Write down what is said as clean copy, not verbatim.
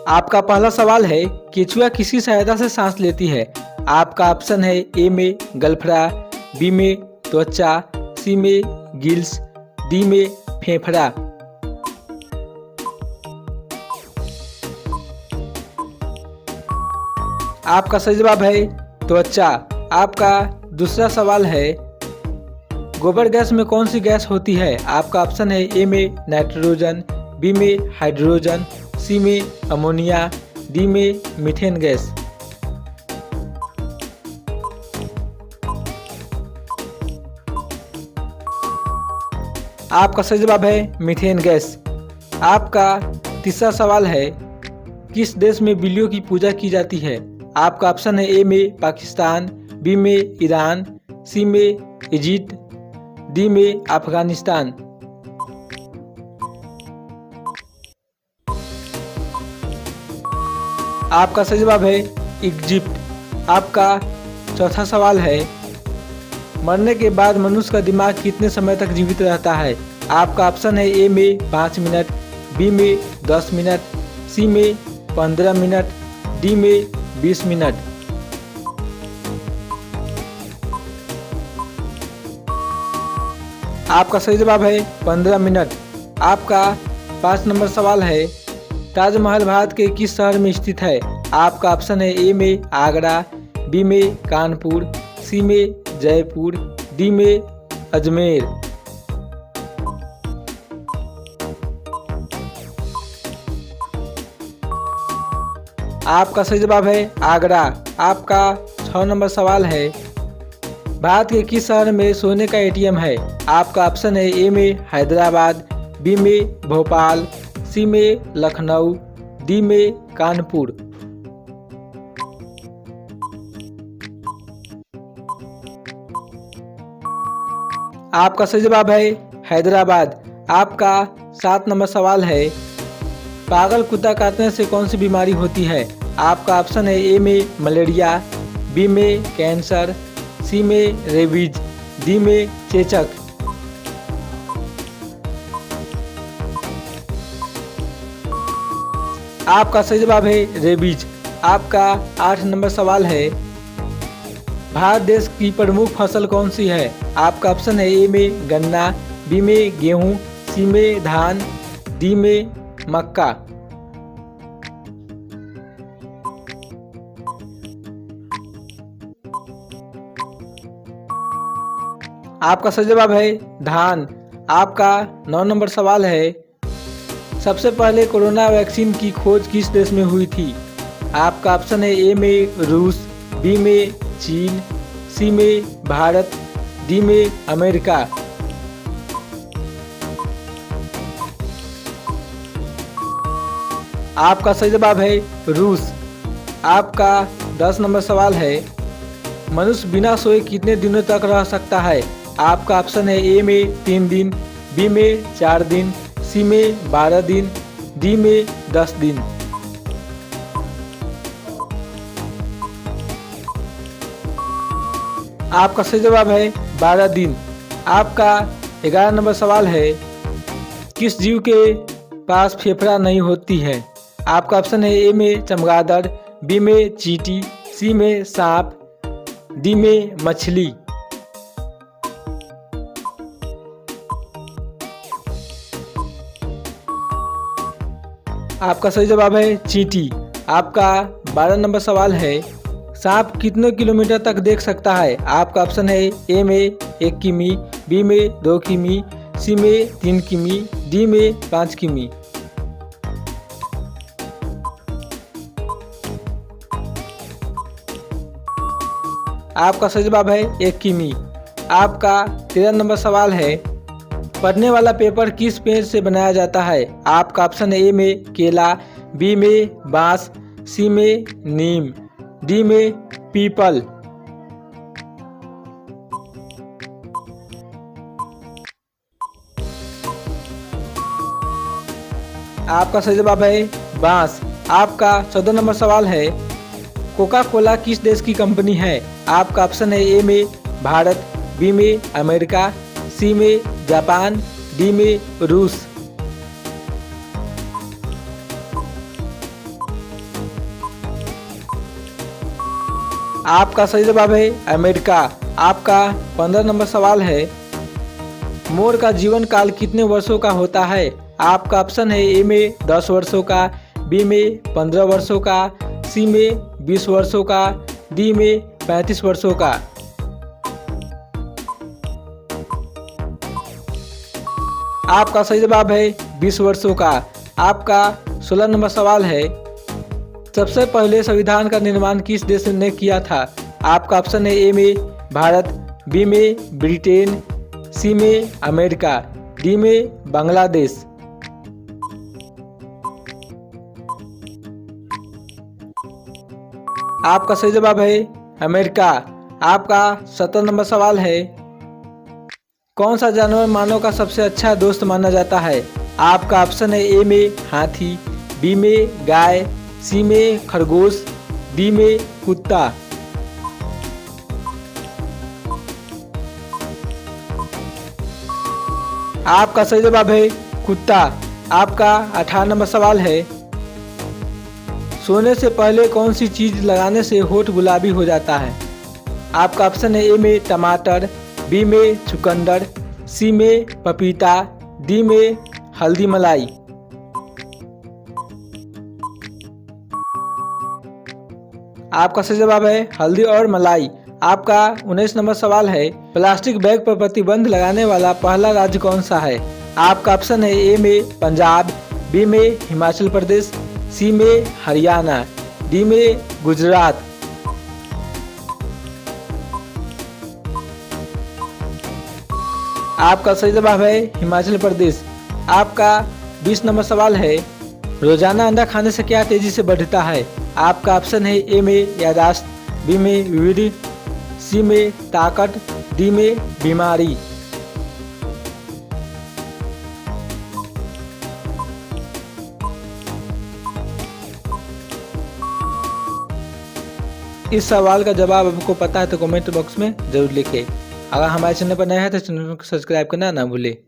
आपका पहला सवाल है, केचुआ किसकी सहायता से सांस लेती है? आपका ऑप्शन है ए में गलफड़ा, बी में त्वचा, सी में गिल्स, डी में फेफड़ा। आपका सही जवाब है त्वचा। आपका दूसरा सवाल है, गोबर गैस में कौन सी गैस होती है? आपका ऑप्शन है ए में नाइट्रोजन, बी में हाइड्रोजन, सी में अमोनिया, डी में मीथेन गैस। आपका सही जवाब है मीथेन गैस। आपका तीसरा सवाल है, किस देश में बिल्लियों की पूजा की जाती है? आपका ऑप्शन है ए में पाकिस्तान, बी में ईरान, सी में इजिप्ट, डी में अफगानिस्तान। आपका सही जवाब है इजिप्ट। आपका चौथा सवाल है, मरने के बाद मनुष्य का दिमाग कितने समय तक जीवित रहता है? आपका ऑप्शन है ए में 5 मिनट, बी में 10 मिनट, सी में 15 मिनट, डी में 20 मिनट। आपका सही जवाब है 15 मिनट। आपका 5 नंबर सवाल है, ताजमहल भारत के किस शहर में स्थित है? आपका ऑप्शन है ए में आगरा, बी में कानपुर, सी में जयपुर, डी में अजमेर। आपका सही जवाब है आगरा। आपका 6 नंबर सवाल है, भारत के किस शहर में सोने का एटीएम है? आपका ऑप्शन है ए में हैदराबाद, बी में भोपाल, सी में लखनऊ, डी में कानपुर। आपका सही जवाब है हैदराबाद। आपका 7 नंबर सवाल है, पागल कुत्ता काटने से कौन सी बीमारी होती है? आपका ऑप्शन है ए में मलेरिया, बी में कैंसर, सी में रेबीज, डी में चेचक। आपका सही जवाब है रेबीज। आपका 8 नंबर सवाल है, भारत देश की प्रमुख फसल कौन सी है? आपका ऑप्शन है ए में गन्ना, बी में गेहूं, सी में धान, डी में मक्का। आपका सही जवाब है धान। आपका 9 नंबर सवाल है, सबसे पहले कोरोना वैक्सीन की खोज किस देश में हुई थी? आपका ऑप्शन है ए में रूस, बी में चीन, सी में भारत, डी में अमेरिका। आपका सही जवाब है रूस। आपका 10 नंबर सवाल है, मनुष्य बिना सोए कितने दिनों तक रह सकता है? आपका ऑप्शन है ए में 3 दिन, बी में 4 दिन, सी में 12 दिन, डी में 10 दिन। आपका सही जवाब है 12 दिन। आपका 11 नंबर सवाल है, किस जीव के पास फेफड़ा नहीं होती है? आपका ऑप्शन है ए में चमगादड़, बी में चींटी, सी में सांप, डी में मछली। आपका सही जवाब है चींटी। आपका 12 नंबर सवाल है, सांप कितने किलोमीटर तक देख सकता है? आपका ऑप्शन है ए में 1 किमी, बी में 2 किमी, सी में 3 किमी, डी में 5 किमी। आपका सही जवाब है 1 किमी। आपका 13 नंबर सवाल है, पढ़ने वाला पेपर किस पेड़ से बनाया जाता है? आपका ऑप्शन है ए में केला, बी में बांस, सी में नीम, डी में पीपल। आपका सही जवाब है बांस। आपका 14 नंबर सवाल है, कोका कोला किस देश की कंपनी है? आपका ऑप्शन है ए में भारत, बी में अमेरिका, सी में जापान, डी में रूस। आपका सही जवाब है अमेरिका। आपका 15 नंबर सवाल है, मोर का जीवन काल कितने वर्षों का होता है? आपका ऑप्शन है ए में 10 वर्षों का, बी में 15 वर्षों का, सी में 20 वर्षों का, डी में 35 वर्षों का। आपका सही जवाब है 20 वर्षों का। आपका 16 नंबर सवाल है, सबसे पहले संविधान का निर्माण किस देश ने किया था? आपका ऑप्शन है ए में भारत, बी में ब्रिटेन, सी में अमेरिका, डी में बांग्लादेश। आपका सही जवाब है अमेरिका। आपका 17 नंबर सवाल है, कौन सा जानवर मानव का सबसे अच्छा दोस्त माना जाता है? आपका ऑप्शन है ए में हाथी, बी में गाय, सी में खरगोश, डी में कुत्ता। आपका सही जवाब है कुत्ता। आपका 18 नंबर सवाल है, सोने से पहले कौन सी चीज लगाने से होठ गुलाबी हो जाता है? आपका ऑप्शन है ए में टमाटर, बी में चुकंदर, सी में पपीता, डी में हल्दी मलाई। आपका सही जवाब है हल्दी और मलाई। आपका 19 नंबर सवाल है, प्लास्टिक बैग पर प्रतिबंध लगाने वाला पहला राज्य कौन सा है? आपका ऑप्शन है ए में पंजाब, बी में हिमाचल प्रदेश, सी में हरियाणा, डी में गुजरात। आपका सही जवाब है हिमाचल प्रदेश। आपका 20 नंबर सवाल है, रोजाना अंडा खाने से क्या तेजी से बढ़ता है? आपका ऑप्शन है ए में याददाश्त, बी में विविध, सी में ताकत, डी में बीमारी। इस सवाल का जवाब आपको पता है तो कमेंट बॉक्स में जरूर लिखें। अगर हमारे चैनल पर नया है तो चैनल को सब्सक्राइब करना ना भूलें।